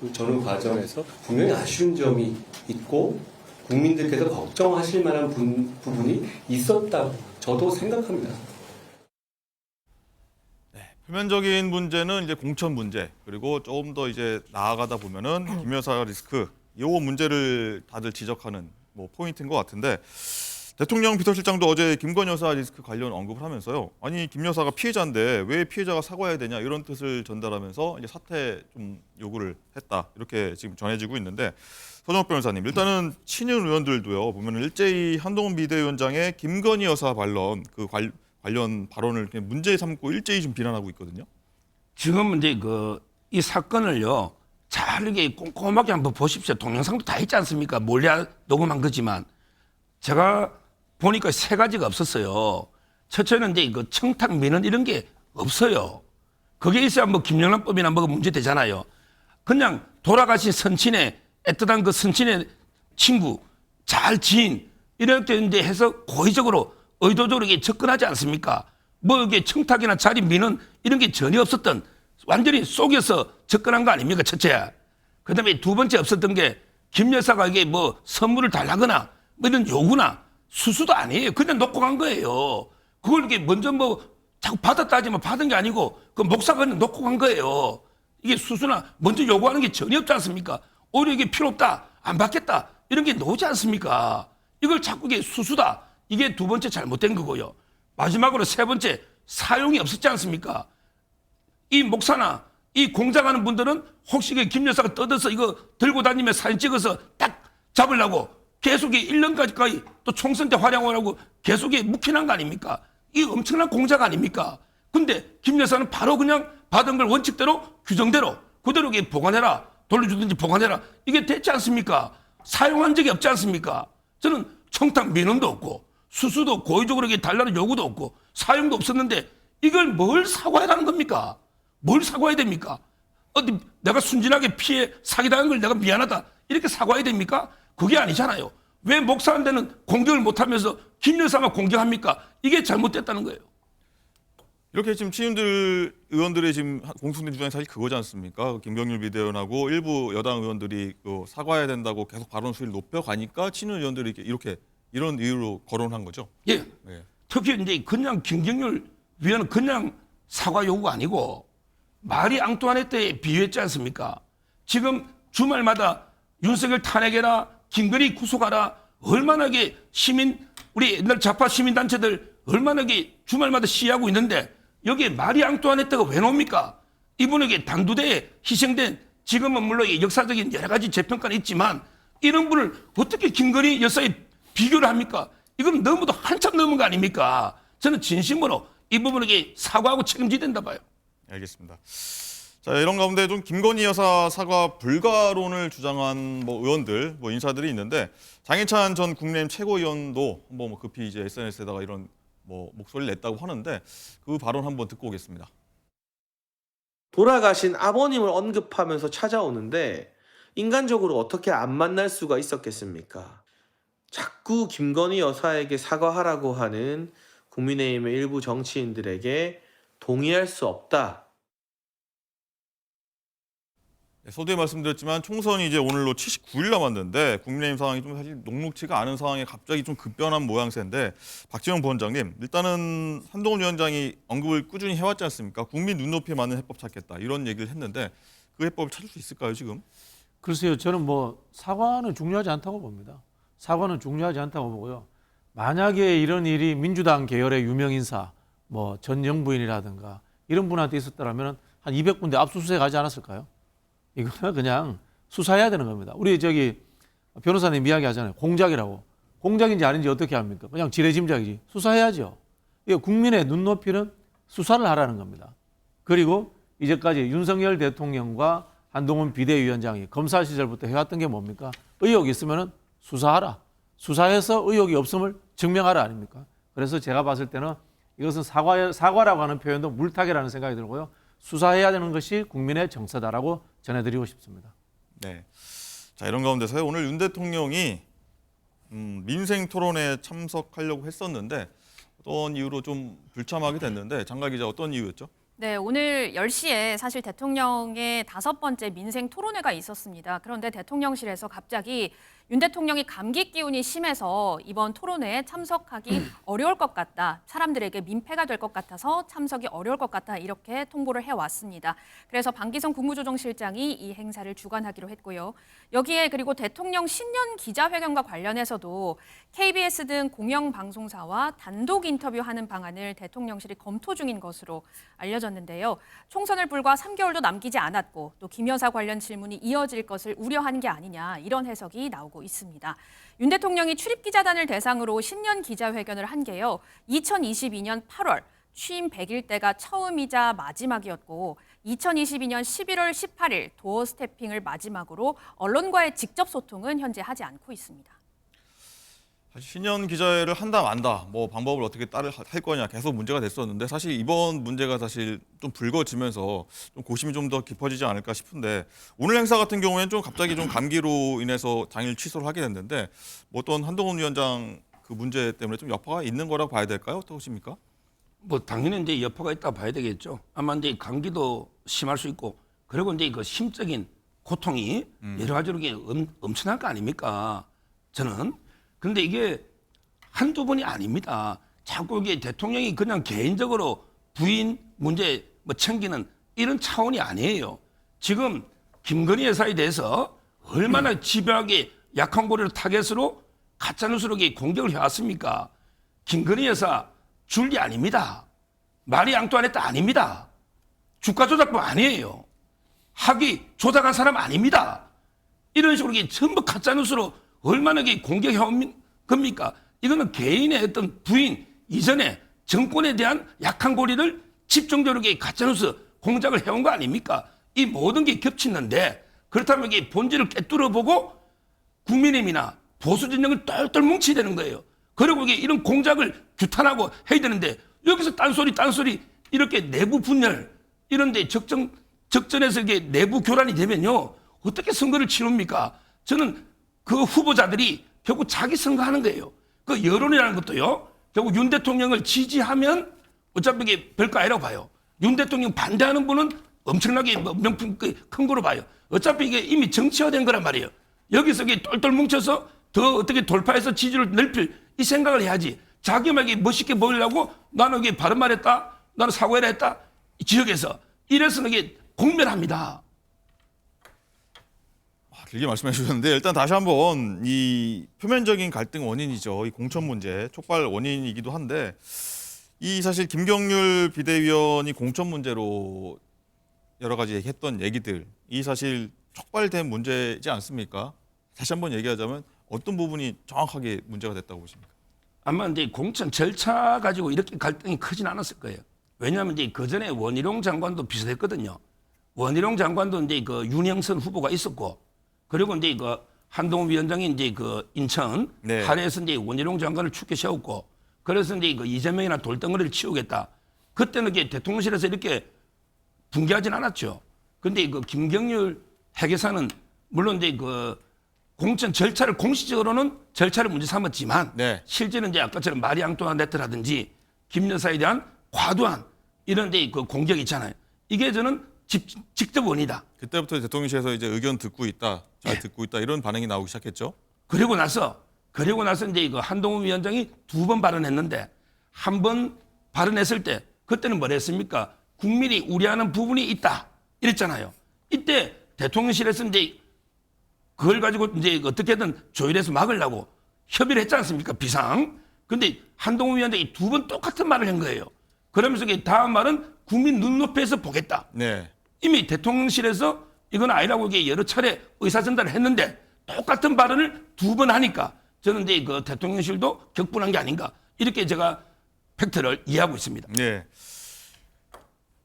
Speaker 4: 그 전후 과정에서 분명히 아쉬운 점이 있고 국민들께서 걱정하실 만한 부분이 있었다고 저도 생각합니다.
Speaker 1: 표면적인 문제는 이제 공천 문제, 그리고 조금 더 이제 나아가다 보면은 김 여사 리스크, 이 문제를 다들 지적하는 포인트인 것 같은데, 대통령 비서실장도 어제 김건희 여사 리스크 관련 언급을 하면서요. 아니, 김 여사가 피해자인데 왜 피해자가 사과해야 되냐, 이런 뜻을 전달하면서 이제 사퇴 좀 요구를 했다, 이렇게 지금 전해지고 있는데, 서정욱 변호사님, 일단은 친윤 의원들도요, 보면 일제히 한동훈 비대위원장의 김건희 여사 반론, 관련 발언을 문제 삼고 일제히 좀 비난하고 있거든요.
Speaker 9: 지금 이제 이 사건을요, 잘 이렇게 꼼꼼하게 한번 보십시오. 동영상도 다 있지 않습니까? 몰래 녹음한 거지만 제가 보니까 세 가지가 없었어요. 첫째는 이제 청탁 민원 이런 게 없어요. 그게 있어야 뭐 김영란법이나 뭐가 문제 되잖아요. 그냥 돌아가신 선친의 애틋한 그 선친의 친구, 잘 지인 이렇게 이제 해서 고의적으로 의도적으로 이게 접근하지 않습니까? 뭐 이게 청탁이나 자리 민원 이런 게 전혀 없었던, 완전히 속여서 접근한 거 아닙니까? 첫째. 그다음에 두 번째 없었던 게 김 여사가 이게 뭐 선물을 달라거나 뭐 이런 요구나 수수도 아니에요. 그냥 놓고 간 거예요. 그걸 이게 먼저 뭐 자꾸 받았다 하지만 받은 게 아니고 그 목사가 그냥 놓고 간 거예요. 이게 수수나 먼저 요구하는 게 전혀 없지 않습니까? 오히려 이게 필요 없다, 안 받겠다 이런 게 나오지 않습니까? 이걸 자꾸 이게 수수다. 이게 두 번째 잘못된 거고요. 마지막으로 세 번째, 사용이 없었지 않습니까? 이 목사나 이 공장하는 분들은 혹시 김 여사가 뜯어서 이거 들고 다니며 사진 찍어서 딱 잡으려고 계속 1년까지 또 총선 때 활용하려고 계속 묵히는 거 아닙니까? 이게 엄청난 공작 아닙니까? 근데 김 여사는 바로 그냥 받은 걸 원칙대로 규정대로 그대로 보관해라, 돌려주든지 보관해라, 이게 됐지 않습니까? 사용한 적이 없지 않습니까? 저는 청탁 민원도 없고 수수도 고의적으로 달라는 요구도 없고 사용도 없었는데 이걸 뭘 사과해라는 겁니까? 뭘 사과해야 됩니까? 어디 내가 순진하게 피해 사기당한 걸 내가 미안하다 이렇게 사과해야 됩니까? 그게 아니잖아요. 왜 목사한테는 공격을 못하면서 김 여사만 공격합니까? 이게 잘못됐다는 거예요.
Speaker 1: 이렇게 지금 친윤들 의원들의 지금 공통된 주장이 사실 그거지 않습니까? 김경률 비대위원하고 일부 여당 의원들이 사과해야 된다고 계속 발언 수위를 높여가니까 친윤 의원들이 이렇게 이런 이유로 거론한 거죠.
Speaker 9: 예. 특히 이제 그냥 김경률 위원은 그냥 사과 요구가 아니고 마리 앙투아네트에 비유했지 않습니까? 지금 주말마다 윤석열 탄핵해라, 김건희 구속하라, 얼마나 우리 옛날 좌파 시민단체들 얼마나 주말마다 시위하고 있는데 여기에 마리 앙투아네트가 왜 나옵니까? 이분에게 단두대에 희생된, 지금은 물론 역사적인 여러 가지 재평가는 있지만 이런 분을 어떻게 김건희 여사에 비교를 합니까? 이건 너무도 한참 넘은 거 아닙니까? 저는 진심으로 이 부분에게 사과하고 책임져야 된다 봐요.
Speaker 1: 알겠습니다. 자, 이런 가운데 좀 김건희 여사 사과 불가론을 주장한 의원들, 인사들이 있는데 장해찬 전 국민의힘 최고위원도 한번 급히 이제 SNS에다가 이런 목소리를 냈다고 하는데 그 발언 한번 듣고 오겠습니다.
Speaker 13: 돌아가신 아버님을 언급하면서 찾아오는데 인간적으로 어떻게 안 만날 수가 있었겠습니까? 자꾸 김건희 여사에게 사과하라고 하는 국민의힘의 일부 정치인들에게 동의할 수 없다.
Speaker 1: 서두에 말씀드렸지만 총선이 이제 오늘로 79일 남았는데 국민의힘 상황이 좀 사실 녹록치가 않은 상황에 갑자기 좀 급변한 모양새인데 박지원 부원장님, 일단은 한동훈 위원장이 언급을 꾸준히 해왔지 않습니까? 국민 눈높이에 맞는 해법 찾겠다 이런 얘기를 했는데 그 해법을 찾을 수 있을까요 지금?
Speaker 11: 글쎄요, 저는 사과는 중요하지 않다고 봅니다. 사과는 중요하지 않다고 보고요. 만약에 이런 일이 민주당 계열의 유명 인사, 전영부인이라든가 이런 분한테 있었더라면 한 200군데 압수수색 하지 않았을까요? 이거는 그냥 수사해야 되는 겁니다. 우리 변호사님 이야기하잖아요. 공작이라고. 공작인지 아닌지 어떻게 합니까? 그냥 지레짐작이지. 수사해야죠. 국민의 눈높이는 수사를 하라는 겁니다. 그리고 이제까지 윤석열 대통령과 한동훈 비대위원장이 검사 시절부터 해왔던 게 뭡니까? 의혹이 있으면 수사하라. 수사해서 의혹이 없음을 증명하라 아닙니까? 그래서 제가 봤을 때는 이것은 사과라고 하는 표현도 물타기라는 생각이 들고요. 수사해야 되는 것이 국민의 정서다라고 전해드리고 싶습니다.
Speaker 1: 네. 자, 이런 가운데서 오늘 윤 대통령이 민생 토론에 참석하려고 했었는데 어떤 이유로 좀 불참하게 됐는데 장가 기자 어떤 이유였죠?
Speaker 2: 네, 오늘 10시에 사실 대통령의 5번째 민생 토론회가 있었습니다. 그런데 대통령실에서 갑자기 윤 대통령이 감기 기운이 심해서 이번 토론회에 참석하기 어려울 것 같다. 사람들에게 민폐가 될 것 같아서 참석이 어려울 것 같다. 이렇게 통보를 해왔습니다. 그래서 방기성 국무조정실장이 이 행사를 주관하기로 했고요. 여기에 그리고 대통령 신년 기자회견과 관련해서도 KBS 등 공영방송사와 단독 인터뷰하는 방안을 대통령실이 검토 중인 것으로 알려졌는데요. 총선을 불과 3개월도 남기지 않았고 또 김 여사 관련 질문이 이어질 것을 우려한 게 아니냐 이런 해석이 나오고 있습니다. 윤 대통령이 출입기자단을 대상으로 신년 기자회견을 한 게요. 2022년 8월 취임 100일 때가 처음이자 마지막이었고 2022년 11월 18일 도어 스태핑을 마지막으로 언론과의 직접 소통은 현재 하지 않고 있습니다.
Speaker 1: 신년 기자회를 한다 만다 방법을 어떻게 할 거냐 계속 문제가 됐었는데 사실 이번 문제가 사실 좀 불거지면서 좀 고심이 좀 더 깊어지지 않을까 싶은데 오늘 행사 같은 경우에는 좀 갑자기 좀 감기로 인해서 당일 취소를 하게 됐는데 어떤 한동훈 위원장 그 문제 때문에 좀 여파가 있는 거라고 봐야 될까요? 어떻게 보십니까?
Speaker 9: 당연히 이제 여파가 있다 봐야 되겠죠. 아마 이제 감기도 심할 수 있고 그리고 이제 그 심적인 고통이 여러 가지로 엄청날 거 아닙니까? 저는. 근데 이게 한두 번이 아닙니다. 자꾸 이게 대통령이 그냥 개인적으로 부인 문제 챙기는 이런 차원이 아니에요. 지금 김건희 여사에 대해서 얼마나 집요하게 약한 고리를 타겟으로 가짜뉴스로 공격을 해왔습니까? 김건희 여사 줄리 아닙니다. 마리 앙뚜아네트 아닙니다. 주가 조작법 아니에요. 학위 조작한 사람 아닙니다. 이런 식으로 전부 가짜뉴스로 얼마나 공격해온 겁니까? 이거는 개인의 어떤 부인 이전에 정권에 대한 약한 고리를 집중적으로 가짜뉴스 공작을 해온 거 아닙니까? 이 모든 게 겹치는데 그렇다면 이게 본질을 꿰뚫어보고 국민의힘이나 보수 진영을 똘똘 뭉치야 되는 거예요. 그리고 이런 공작을 규탄하고 해야 되는데 여기서 딴소리 이렇게 내부 분열 이런 데 적전에서 이게 내부 교란이 되면요. 어떻게 선거를 치릅니까? 저는 그 후보자들이 결국 자기 선거하는 거예요. 그 여론이라는 것도요. 결국 윤 대통령을 지지하면 어차피 이게 별거 아니라고 봐요. 윤 대통령 반대하는 분은 엄청나게 명품 큰 거로 봐요. 어차피 이게 이미 정치화된 거란 말이에요. 여기서 똘똘 뭉쳐서 더 어떻게 돌파해서 지지를 넓힐 이 생각을 해야지. 자기만 멋있게 보이려고 나는 이게 바른 말 했다. 나는 사과해라 했다. 이 지역에서. 이래서는 이게 공멸합니다.
Speaker 1: 길게 말씀해 주셨는데 일단 다시 한번 이 표면적인 갈등 원인이죠. 이 공천 문제 촉발 원인이기도 한데 이 사실 김경률 비대위원이 공천 문제로 여러 가지 했던 얘기들 이 사실 촉발된 문제지 않습니까? 다시 한번 얘기하자면 어떤 부분이 정확하게 문제가 됐다고 보십니까?
Speaker 9: 아마 이제 공천 절차 가지고 이렇게 갈등이 크진 않았을 거예요. 왜냐하면 이제 그 전에 원희룡 장관도 비슷했거든요. 원희룡 장관도 이제 그 윤영선 후보가 있었고, 그리고 이제 그 한동훈 위원장이 이제 그 인천
Speaker 1: 네.
Speaker 9: 하래에서 이제 원희룡 장관을 축켜 세웠고, 그래서 이제 그 이재명이나 돌덩어리를 치우겠다. 그때는 이게 대통령실에서 이렇게 붕괴하진 않았죠. 근데 그 김경률 회계사는 물론 이제 그 공천 절차를 공식적으로는 절차를 문제 삼았지만
Speaker 1: 네.
Speaker 9: 실제는 이제 아까처럼 마리 앙뚜아네트라든지 김 여사에 대한 과도한 이런 데 그 공격이 있잖아요. 이게 저는 직접 원이다.
Speaker 1: 그때부터 대통령실에서 이제 의견 듣고 있다, 잘 듣고 있다 이런 반응이 나오기 시작했죠.
Speaker 9: 그리고 나서 이제 그 한동훈 위원장이 2번 발언했는데, 한 번 발언했을 때 그때는 뭘 했습니까? 국민이 우려하는 부분이 있다 이랬잖아요. 이때 대통령실에서 이제 그걸 가지고 이제 어떻게든 조율해서 막으려고 협의를 했지 않습니까? 비상. 근데 한동훈 위원장이 2번 똑같은 말을 한 거예요. 그러면서 다음 말은 국민 눈높이에서 보겠다.
Speaker 1: 네.
Speaker 9: 이미 대통령실에서 이건 아니라고 이게 여러 차례 의사 전달을 했는데 똑같은 발언을 2번 하니까 저는 이제 그 대통령실도 격분한 게 아닌가 이렇게 제가 팩트를 이해하고 있습니다.
Speaker 1: 네.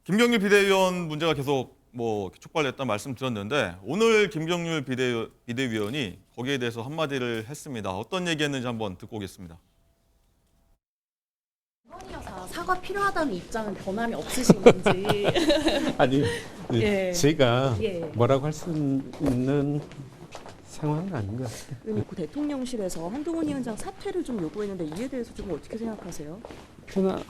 Speaker 1: 김경률 비대위원 문제가 계속 뭐 촉발됐다는 말씀 드렸는데 오늘 김경률 비대위원이 거기에 대해서 한마디를 했습니다. 어떤 얘기했는지 한번 듣고 오겠습니다.
Speaker 3: 김건희 여사 사과 필요하다는 입장은 변함이 없으신 건지.
Speaker 14: 아니,
Speaker 3: 예.
Speaker 14: 제가
Speaker 3: 예.
Speaker 14: 뭐라고 할 수 있는 상황은 아닌 것 같아요.
Speaker 3: 그리고 그 대통령실에서 한동훈 위원장 사퇴를 좀 요구했는데 이에 대해서 좀 어떻게 생각하세요?
Speaker 14: 저는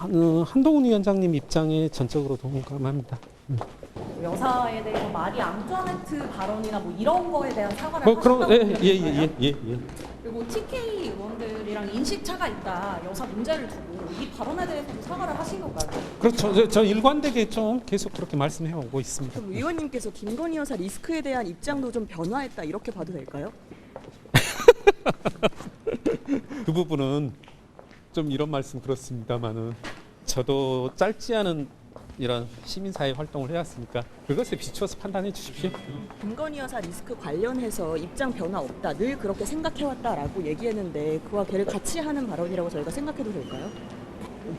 Speaker 14: 한동훈 위원장님 입장에 전적으로 동감합니다.
Speaker 7: 여사에 대해서 마리 앙투아네트 발언이나 뭐 이런 거에 대한 사과를
Speaker 14: 뭐 그런
Speaker 7: 하셨다고
Speaker 14: 예.
Speaker 7: 그리고 TK 의원들이랑 인식차가 있다. 여사 문제를 두고 이 발언에 대해서도 사과를 하신 건가요?
Speaker 14: 그렇죠. 저 일관되게 좀 계속 그렇게 말씀해 오고 있습니다.
Speaker 3: 그럼 의원님께서 김건희 여사 리스크에 대한 입장도 좀 변화했다 이렇게 봐도 될까요?
Speaker 14: 그 부분은 좀 이런 말씀 그렇습니다만은 저도 짧지 않은 이런 시민사회 활동을 해왔으니까 그것에 비추어서 판단해 주십시오.
Speaker 3: 김건희 여사 리스크 관련해서 입장 변화 없다. 늘 그렇게 생각해왔다라고 얘기했는데 그와 걔를 같이 하는 발언이라고 저희가 생각해도 될까요?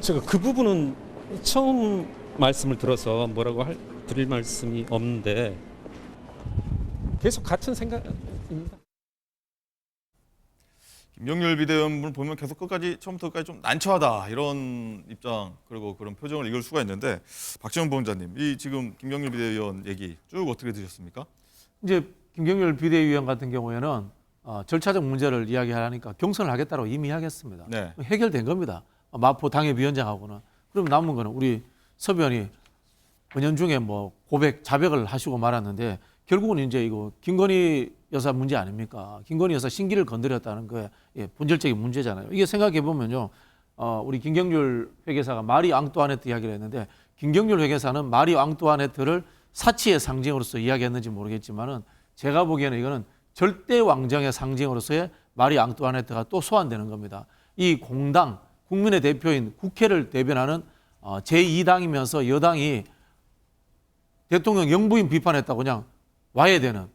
Speaker 14: 제가 그 부분은 처음 말씀을 들어서 뭐라고 드릴 말씀이 없는데 계속 같은 생각입니다.
Speaker 1: 김경률 비대위원을 보면 계속 처음부터 끝까지 좀 난처하다 이런 입장 그리고 그런 표정을 읽을 수가 있는데 박지원 부원장님, 이 지금 김경률 비대위원 얘기 쭉 어떻게 들으셨습니까?
Speaker 11: 이제 김경률 비대위원 같은 경우에는 절차적 문제를 이야기하니까 경선을 하겠다고 이미 하겠습니다.
Speaker 1: 네.
Speaker 11: 해결된 겁니다. 마포 당협위원장하고는. 그럼 남은 거는 우리 섭 의원이 은연중에 뭐 자백을 하시고 말았는데 결국은 이제 이거 김건희 여사 문제 아닙니까? 김건희 여사 신기를 건드렸다는 게 본질적인 문제잖아요. 이게 생각해 보면요, 우리 김경률 회계사가 마리 앙뚜아네트 이야기를 했는데 김경률 회계사는 마리 앙뚜아네트를 사치의 상징으로서 이야기했는지 모르겠지만은 제가 보기에는 이거는 절대 왕정의 상징으로서의 마리 앙뚜아네트가 또 소환되는 겁니다. 이 공당 국민의 대표인 국회를 대변하는 제2당이면서 여당이 대통령 영부인 비판했다고 그냥 와야 되는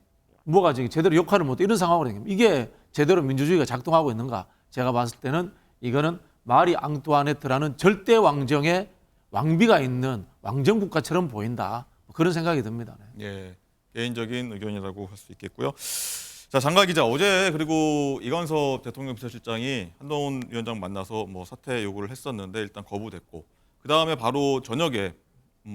Speaker 11: 뭐가 지금 제대로 역할을 못해 이런 상황으로 된 겁니다. 이게 제대로 민주주의가 작동하고 있는가? 제가 봤을 때는 이거는 마리 앙뚜아네트라는 절대 왕정의 왕비가 있는 왕정국가처럼 보인다. 그런 생각이 듭니다. 네.
Speaker 1: 예, 개인적인 의견이라고 할 수 있겠고요. 자, 장가 기자, 어제 그리고 이관섭 대통령 비서실장이 한동훈 위원장 만나서 뭐 사퇴 요구를 했었는데 일단 거부됐고 그 다음에 바로 저녁에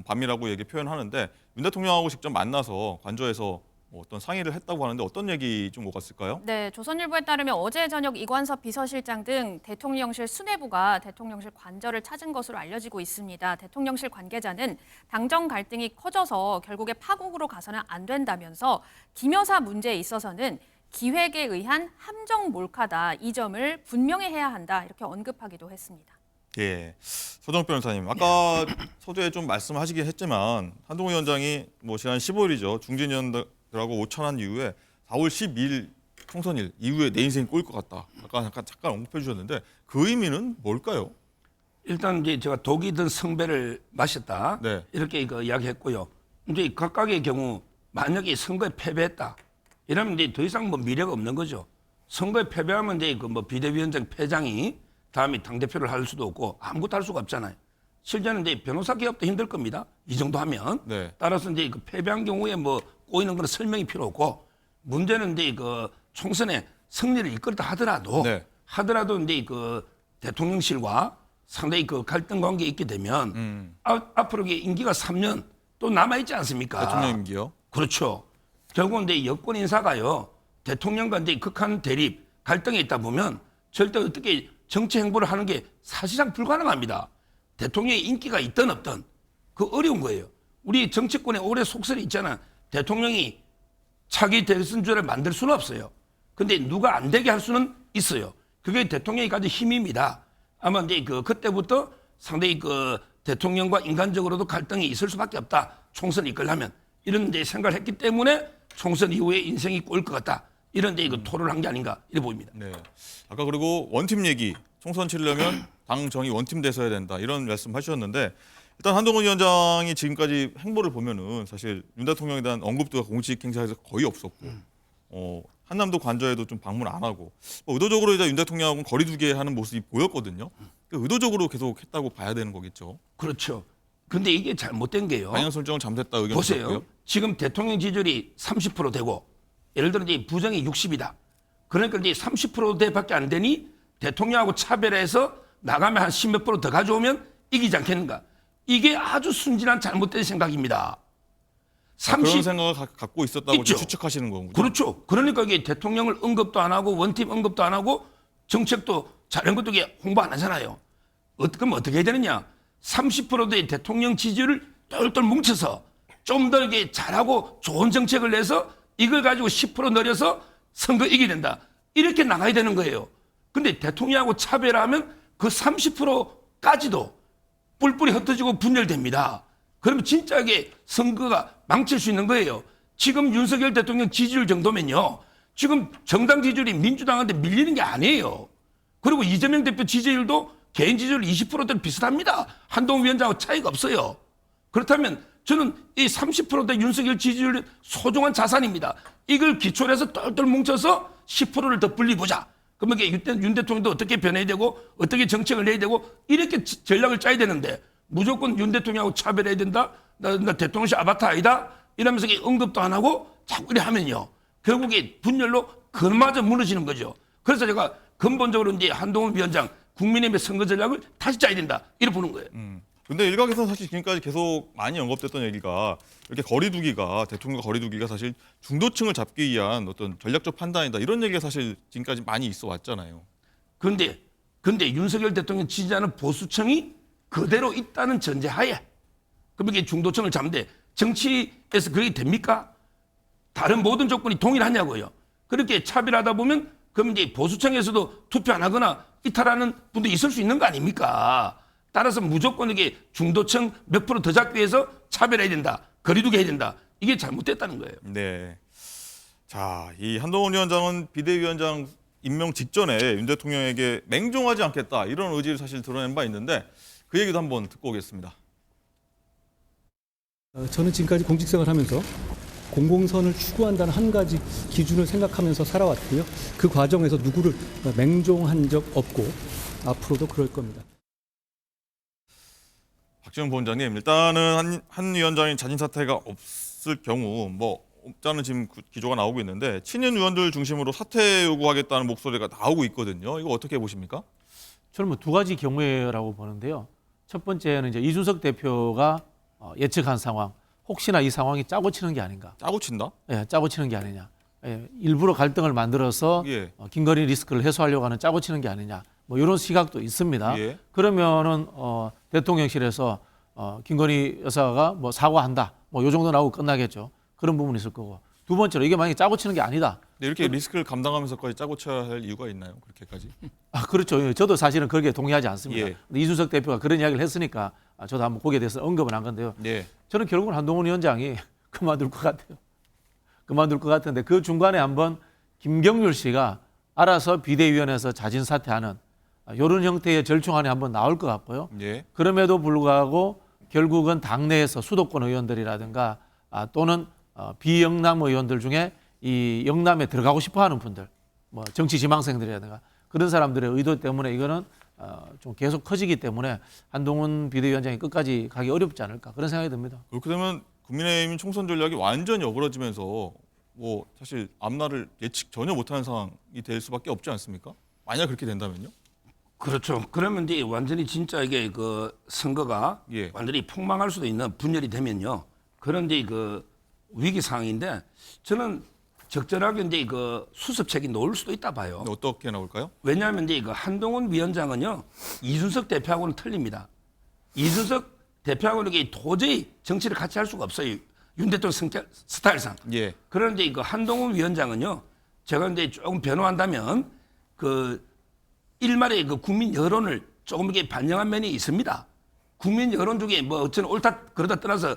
Speaker 1: 밤이라고 얘기 표현하는데 윤 대통령하고 직접 만나서 관저에서 뭐 어떤 상의를 했다고 하는데 어떤 얘기 좀 오갔을까요?
Speaker 2: 네, 조선일보에 따르면 어제 저녁 이관섭 비서실장 등 대통령실 수뇌부가 대통령실 관저를 찾은 것으로 알려지고 있습니다. 대통령실 관계자는 당정 갈등이 커져서 결국에 파국으로 가서는 안 된다면서 김 여사 문제에 있어서는 기획에 의한 함정 몰카다. 이 점을 분명히 해야 한다. 이렇게 언급하기도 했습니다.
Speaker 1: 예, 서정욱 변호사님, 아까 서두에 좀 말씀하시긴 했지만 한동훈 위원장이 뭐 지난 15일이죠. 중진 의원들하고 오찬한 이후에 4월 12일 총선일 이후에 내 인생이 꼬일 것 같다. 잠깐 언급해 주셨는데 그 의미는 뭘까요?
Speaker 9: 일단 이제 제가 독이 든 성배를 마셨다.
Speaker 1: 네.
Speaker 9: 이렇게 이야기했고요. 이제 각각의 경우 만약에 선거에 패배했다. 이러면 이제 더 이상 뭐 미래가 없는 거죠. 선거에 패배하면 이제 그 뭐 비대위원장 패장이 다음에 당대표를 할 수도 없고 아무것도 할 수가 없잖아요. 실제는 이제 변호사 개업도 힘들 겁니다. 이 정도 하면.
Speaker 1: 네.
Speaker 9: 따라서 이제 그 패배한 경우에 뭐 꼬이는 건 설명이 필요 없고 문제는 이제 그 총선에 승리를 이끌다 하더라도
Speaker 1: 네.
Speaker 9: 이제 그 대통령실과 상당히 그 갈등 관계에 있게 되면 앞으로 임기가 3년 또 남아 있지 않습니까?
Speaker 1: 대통령 임기요.
Speaker 9: 그렇죠. 결국은 이제 여권 인사가요 대통령과 이제 극한 대립 갈등에 있다 보면 절대 어떻게 정치 행보를 하는 게 사실상 불가능합니다. 대통령의 인기가 있든 없든 그 어려운 거예요. 우리 정치권에 오래 속설이 있잖아. 대통령이 차기 대선주자를 만들 수는 없어요. 근데 누가 안 되게 할 수는 있어요. 그게 대통령이 가진 힘입니다. 아마 이제 그때부터 상당히 그 대통령과 인간적으로도 갈등이 있을 수밖에 없다. 총선 이끌려면 이런 이제 생각을 했기 때문에 총선 이후에 인생이 꼬일 것 같다. 이런 이제 토론을 한 게 아닌가 이래 보입니다.
Speaker 1: 네. 아까 그리고 원팀 얘기 총선 치려면 당 정이 원팀 돼서야 된다 이런 말씀하셨는데 일단 한동훈 위원장이 지금까지 행보를 보면은 사실 윤 대통령에 대한 언급도 공식 행사에서 거의 없었고 한남도 관저에도 좀 방문 안 하고 의도적으로 이제 윤 대통령하고는 거리두기 하는 모습이 보였거든요. 의도적으로 계속 했다고 봐야 되는 거겠죠.
Speaker 9: 그렇죠. 근데 이게 잘못된 게요.
Speaker 1: 방향 설정을 잘못했다 의견
Speaker 9: 보세요.
Speaker 1: 주셨고요.
Speaker 9: 지금 대통령 지지율이 30% 되고 예를 들어 이제 부정이 60이다. 그러니까 이제 30%대밖에 안 되니 대통령하고 차별해서 나가면 한 10몇 프로 더 가져오면 이기지 않겠는가. 이게 아주 순진한 잘못된 생각입니다.
Speaker 1: 그런 생각을 갖고 있었다고
Speaker 9: 있죠.
Speaker 1: 추측하시는 거군요.
Speaker 9: 그렇죠. 그러니까 이게 대통령을 언급도 안 하고 원팀 언급도 안 하고 정책도 잘한 것도 이게 홍보 안 하잖아요. 그럼 어떻게 해야 되느냐. 30%의 대통령 지지율을 똘똘 뭉쳐서 좀 더 이게 잘하고 좋은 정책을 내서 이걸 가지고 10% 늘려서 선거 이기게 된다. 이렇게 나가야 되는 거예요. 근데 대통령하고 차별하면 그 30%까지도 뿔뿔이 흩어지고 분열됩니다. 그러면 진짜 이게 선거가 망칠 수 있는 거예요. 지금 윤석열 대통령 지지율 정도면요. 지금 정당 지지율이 민주당한테 밀리는 게 아니에요. 그리고 이재명 대표 지지율도 개인 지지율 20%대로 비슷합니다. 한동훈 위원장하고 차이가 없어요. 그렇다면 저는 이 30%대 윤석열 지지율은 소중한 자산입니다. 이걸 기초로 해서 똘똘 뭉쳐서 10%를 더 불리보자. 그러면 윤 대통령도 어떻게 변해야 되고 어떻게 정책을 내야 되고 이렇게 전략을 짜야 되는데 무조건 윤 대통령하고 차별해야 된다. 나 대통령실 아바타 아니다. 이러면서 언급도 안 하고 자꾸 이래 하면요. 결국에 분열로 그마저 무너지는 거죠. 그래서 제가 근본적으로 이제 한동훈 위원장 국민의힘의 선거 전략을 다시 짜야 된다. 이렇게 보는 거예요.
Speaker 1: 근데 일각에서는 사실 지금까지 계속 많이 언급됐던 얘기가 이렇게 대통령과 거리두기가 사실 중도층을 잡기 위한 어떤 전략적 판단이다. 이런 얘기가 사실 지금까지 많이 있어 왔잖아요.
Speaker 9: 근데 윤석열 대통령 지지하는 보수층이 그대로 있다는 전제하에 그럼 이게 중도층을 잡는데 정치에서 그게 됩니까? 다른 모든 조건이 동일하냐고요. 그렇게 차별하다 보면 그럼 이제 보수층에서도 투표 안 하거나 이탈하는 분도 있을 수 있는 거 아닙니까? 따라서 무조건 이게 중도층 몇 프로 더 잡기 위해서 차별해야 된다. 거리두기 해야 된다. 이게 잘못됐다는 거예요.
Speaker 1: 네. 자, 이 한동훈 위원장은 비대위원장 임명 직전에 윤 대통령에게 맹종하지 않겠다. 이런 의지를 사실 드러낸 바 있는데 그 얘기도 한번 듣고 오겠습니다.
Speaker 4: 저는 지금까지 공직생활 하면서 공공선을 추구한다는 한 가지 기준을 생각하면서 살아왔고요. 그 과정에서 누구를 맹종한 적 없고 앞으로도 그럴 겁니다.
Speaker 1: 박지원 부원장님, 일단은 한 위원장이 자진 사퇴가 없을 경우 없자는 지금 기조가 나오고 있는데 친윤 의원들 중심으로 사퇴 요구하겠다는 목소리가 나오고 있거든요. 이거 어떻게 보십니까?
Speaker 11: 저는 두 가지 경우라고 보는데요. 첫 번째는 이제 이준석 대표가 예측한 상황. 혹시나 이 상황이 짜고 치는 게 아닌가.
Speaker 1: 짜고 친다?
Speaker 11: 예, 짜고 치는 게 아니냐. 예, 일부러 갈등을 만들어서 김건희 리스크를 해소하려고 하는 짜고 치는 게 아니냐. 이런 시각도 있습니다.
Speaker 1: 예.
Speaker 11: 그러면은 대통령실에서 김건희 여사가 사과한다. 요 정도 나오고 끝나겠죠. 그런 부분이 있을 거고. 두 번째로 이게 만약에 짜고 치는 게 아니다.
Speaker 1: 근데 이렇게 리스크를 감당하면서까지 짜고 쳐야 할 이유가 있나요? 그렇게까지?
Speaker 11: 그렇죠. 저도 사실은 그렇게 동의하지 않습니다.
Speaker 1: 예.
Speaker 11: 근데 이준석 대표가 그런 이야기를 했으니까 저도 한번 거기에 대해서 언급을 한 건데요.
Speaker 1: 예.
Speaker 11: 저는 결국은 한동훈 위원장이 그만둘 것 같아요. 그만둘 것 같은데 그 중간에 한번 김경률 씨가 알아서 비대위원회에서 자진 사퇴하는 이런 형태의 절충안이 한번 나올 것 같고요.
Speaker 1: 예.
Speaker 11: 그럼에도 불구하고 결국은 당내에서 수도권 의원들이라든가 또는 비영남 의원들 중에 이 영남에 들어가고 싶어하는 분들, 정치 지망생들이라든가 그런 사람들의 의도 때문에 이거는 좀 계속 커지기 때문에 한동훈 비대위원장이 끝까지 가기 어렵지 않을까 그런 생각이 듭니다.
Speaker 1: 그렇게 되면 국민의힘 총선 전략이 완전히 어그러지면서 뭐 사실 앞날을 예측 전혀 못하는 상황이 될 수밖에 없지 않습니까? 만약 그렇게 된다면요?
Speaker 9: 그렇죠. 그러면 이제 완전히 진짜 이게 그 선거가
Speaker 1: 예.
Speaker 9: 완전히 폭망할 수도 있는 분열이 되면요. 그런데 그 위기 상황인데 저는 적절하게 이제 그 수습책이 나올 수도 있다 봐요.
Speaker 1: 어떻게 나올까요?
Speaker 9: 왜냐하면 이제 그 한동훈 위원장은요 이준석 대표하고는 틀립니다. 이준석 대표하고는 이게 도저히 정치를 같이 할 수가 없어요. 윤 대통령 성격 스타일상.
Speaker 1: 예.
Speaker 9: 그런데 그 한동훈 위원장은요 제가 이제 조금 변호한다면 그 일말의 그 국민 여론을 조금 이렇게 반영한 면이 있습니다. 국민 여론 중에 뭐 어쩌나 옳다 그러다 떠나서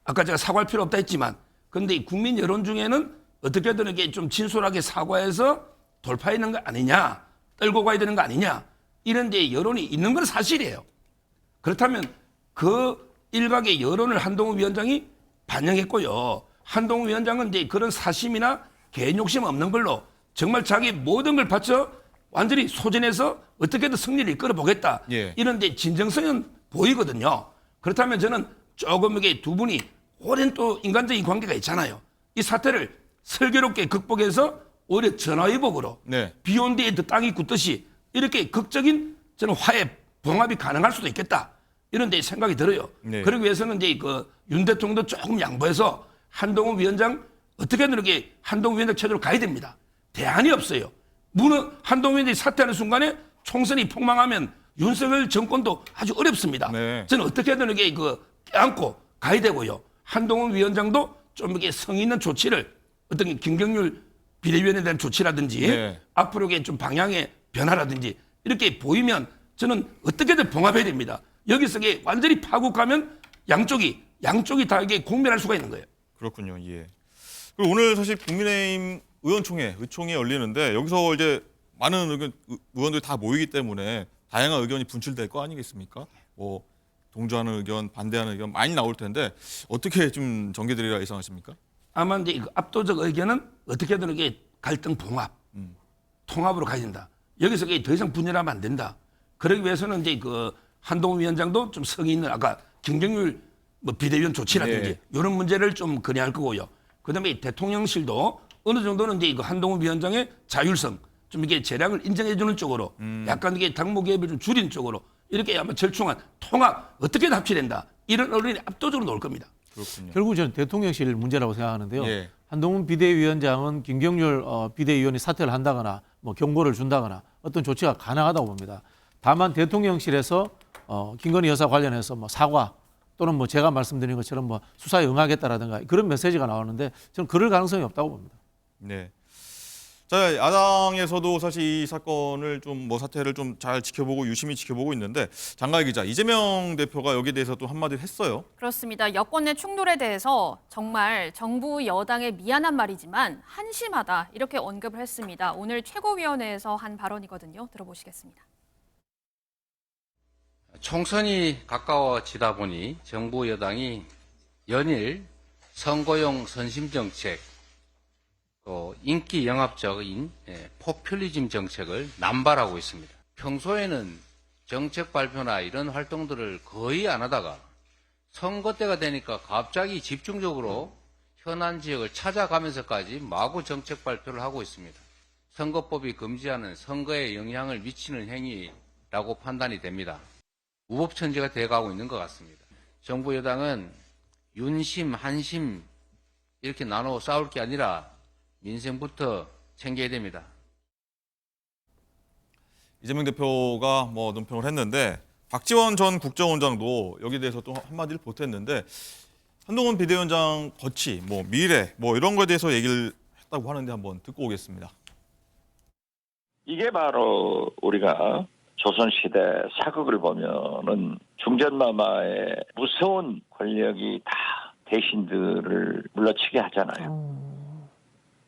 Speaker 9: 아까 제가 사과할 필요 없다 했지만 그런데 이 국민 여론 중에는 어떻게든 이렇게 좀 진솔하게 사과해서 돌파하는 거 아니냐, 떨고 가야 되는 거 아니냐 이런 데 여론이 있는 건 사실이에요. 그렇다면 그 일각의 여론을 한동훈 위원장이 반영했고요. 한동훈 위원장은 이제 그런 사심이나 개인 욕심 없는 걸로 정말 자기 모든 걸 바쳐 완전히 소진해서 어떻게든 승리를 이끌어보겠다.
Speaker 1: 예.
Speaker 9: 이런 데 진정성은 보이거든요. 그렇다면 저는 조금 이게 두 분이 오랜 또 인간적인 관계가 있잖아요. 이 사태를 슬기롭게 극복해서 오히려 전화위복으로
Speaker 1: 네.
Speaker 9: 비 온 뒤에 더 땅이 굳듯이 이렇게 극적인 저는 화해 봉합이 가능할 수도 있겠다. 이런 데 생각이 들어요.
Speaker 1: 네.
Speaker 9: 그러기 위해서는 이제 그 윤 대통령도 조금 양보해서 한동훈 위원장 어떻게든 이렇게 한동훈 위원장 체제로 가야 됩니다. 대안이 없어요. 한동훈 위원장이 사퇴하는 순간에 총선이 폭망하면 윤석열 정권도 아주 어렵습니다.
Speaker 1: 네.
Speaker 9: 저는 어떻게든 이렇게 그 껴안고 가야 되고요. 한동훈 위원장도 좀 이렇게 성의 있는 조치를 어떤 김경률 비대위원에 대한 조치라든지
Speaker 1: 네.
Speaker 9: 앞으로 이게 좀 방향의 변화라든지 이렇게 보이면 저는 어떻게든 봉합해야 됩니다. 여기서 이게 완전히 파국하면 양쪽이 다 이게 공멸할 수가 있는 거예요.
Speaker 1: 그렇군요. 예. 그리고 오늘 사실 국민의힘 의총이 열리는데 여기서 이제 많은 의원들이 다 모이기 때문에 다양한 의견이 분출될 거 아니겠습니까? 뭐 동조하는 의견, 반대하는 의견 많이 나올 텐데 어떻게 좀 전개되리라 예상하십니까?
Speaker 9: 아마 이제 그 압도적 의견은 어떻게든 이게 갈등 봉합, 통합으로 가야 된다. 여기서 이게 더 이상 분열하면 안 된다. 그러기 위해서는 이제 그 한동훈 위원장도 좀 성의 있는 아까 김경률 뭐 비대위원 조치라든지
Speaker 1: 네.
Speaker 9: 이런 문제를 좀 건의할 거고요. 그다음에 대통령실도 어느 정도는 이제 그 한동훈 위원장의 자율성 좀 이게 재량을 인정해 주는 쪽으로 약간 이게 당무 개입을 좀 줄이는 쪽으로 이렇게 아마 절충한 통합 어떻게든 합치된다. 이런 언론이 압도적으로 나올 겁니다.
Speaker 1: 그렇군요.
Speaker 11: 결국 저는 대통령실 문제라고 생각하는데요.
Speaker 1: 예.
Speaker 11: 한동훈 비대위원장은 김경률 비대위원이 사퇴를 한다거나 뭐 경고를 준다거나 어떤 조치가 가능하다고 봅니다. 다만 대통령실에서 김건희 여사 관련해서 뭐 사과 또는 뭐 제가 말씀드린 것처럼 뭐 수사에 응하겠다라든가 그런 메시지가 나오는데 저는 그럴 가능성이 없다고 봅니다.
Speaker 1: 네. 자, 야당에서도 사실 이 사건을 좀 뭐 사태를 좀 잘 지켜보고 유심히 지켜보고 있는데 장가희 기자, 이재명 대표가 여기에 대해서 또 한마디를 했어요.
Speaker 2: 그렇습니다. 여권 내 충돌에 대해서 정말 정부 여당의 미안한 말이지만 한심하다 이렇게 언급을 했습니다. 오늘 최고위원회에서 한 발언이거든요. 들어보시겠습니다.
Speaker 15: 총선이 가까워지다 보니 정부 여당이 연일 선거용 선심정책, 또 인기 영합적인 포퓰리즘 정책을 남발하고 있습니다. 평소에는 정책 발표나 이런 활동들을 거의 안 하다가 선거 때가 되니까 갑자기 집중적으로 현안 지역을 찾아가면서까지 마구 정책 발표를 하고 있습니다. 선거법이 금지하는 선거에 영향을 미치는 행위라고 판단이 됩니다. 우법천지가 돼가고 있는 것 같습니다. 정부 여당은 윤심, 한심 이렇게 나눠 싸울 게 아니라 민생부터 챙겨야 됩니다.
Speaker 1: 이재명 대표가 뭐 논평을 했는데 박지원 전 국정원장도 여기에 대해서 또 한마디를 보탰는데 한동훈 비대위원장 거치, 뭐 미래, 뭐 이런 거에 대해서 얘기를 했다고 하는데 한번 듣고 오겠습니다.
Speaker 16: 이게 바로 우리가 조선시대 사극을 보면은 중전마마의 무서운 권력이 다 대신들을 물러치게 하잖아요.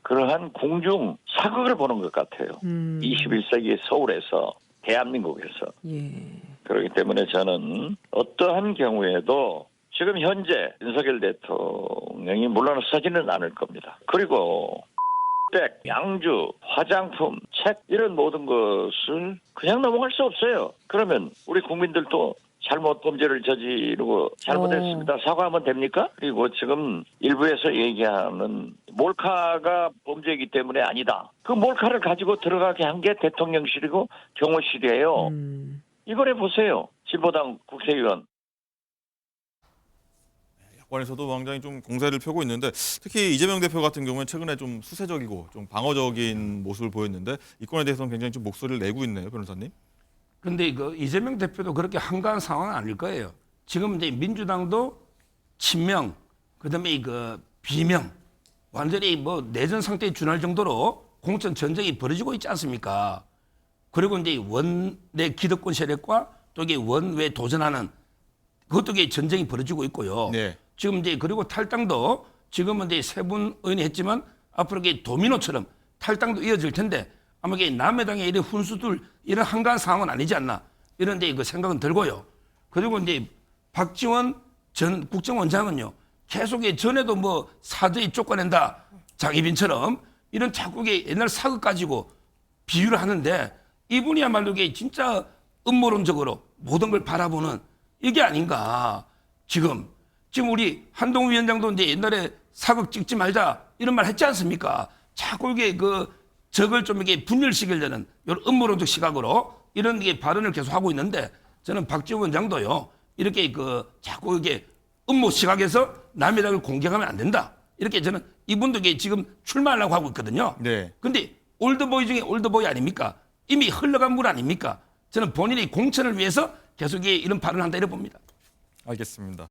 Speaker 16: 그러한 궁중 사극을 보는 것 같아요. 21세기 서울에서, 대한민국에서. 그렇기 때문에 저는 어떠한 경우에도 지금 현재 윤석열 대통령이 물러서지는 않을 겁니다. 그리고 백, 양주, 화장품, 책 이런 모든 것을 그냥 넘어갈 수 없어요. 그러면 우리 국민들도 잘못 범죄를 저지르고 잘못했습니다. 사과하면 됩니까? 그리고 지금 일부에서 얘기하는 몰카가 범죄이기 때문에 아니다. 그 몰카를 가지고 들어가게 한 게 대통령실이고 경호실이에요. 이걸 해보세요. 진보당 국회의원.
Speaker 1: 야권에서도 굉장히 좀 공세를 펴고 있는데 특히 이재명 대표 같은 경우는 최근에 좀 수세적이고 좀 방어적인 모습을 보였는데 이 건에 대해서는 굉장히 좀 목소리를 내고 있네요, 변호사님.
Speaker 9: 근데 그 이재명 대표도 그렇게 한가한 상황은 아닐 거예요. 지금 이제 민주당도 친명, 그다음에 그 비명, 완전히 뭐 내전 상태에 준할 정도로 공천 전쟁이 벌어지고 있지 않습니까? 그리고 이제 원내 기득권 세력과 또 이게 원외 도전하는 그것도 이게 전쟁이 벌어지고 있고요.
Speaker 1: 네.
Speaker 9: 지금 이제 그리고 탈당도 지금은 이제 세 분 의원이 했지만 앞으로 이게 도미노처럼 탈당도 이어질 텐데 아마 이게 남해당의 이런 훈수들 이런 한가한 상황은 아니지 않나 이런 데 그 생각은 들고요. 그리고 이제 박지원 전 국정원장은요 계속 전에도 뭐 사저에 쫓아낸다 장희빈처럼 이런 자꾸 옛날 사극 가지고 비유를 하는데 이분이야말로 이게 진짜 음모론적으로 모든 걸 바라보는 이게 아닌가. 지금 우리 한동훈 위원장도 이제 옛날에 사극 찍지 말자 이런 말 했지 않습니까? 자꾸 이게 적을 좀 이게 분열시키려는 이런 음모론적 시각으로 이런 게 발언을 계속 하고 있는데 저는 박지원 원장도요 이렇게 자꾸 이게 음모 시각에서 남의 당을 공격하면 안 된다. 이렇게 저는 이분도 이게 지금 출마하려고 하고 있거든요.
Speaker 1: 네.
Speaker 9: 근데 올드보이 중에 올드보이 아닙니까? 이미 흘러간 물 아닙니까? 저는 본인의 공천을 위해서 계속 이런 발언을 한다 이래 봅니다.
Speaker 1: 알겠습니다.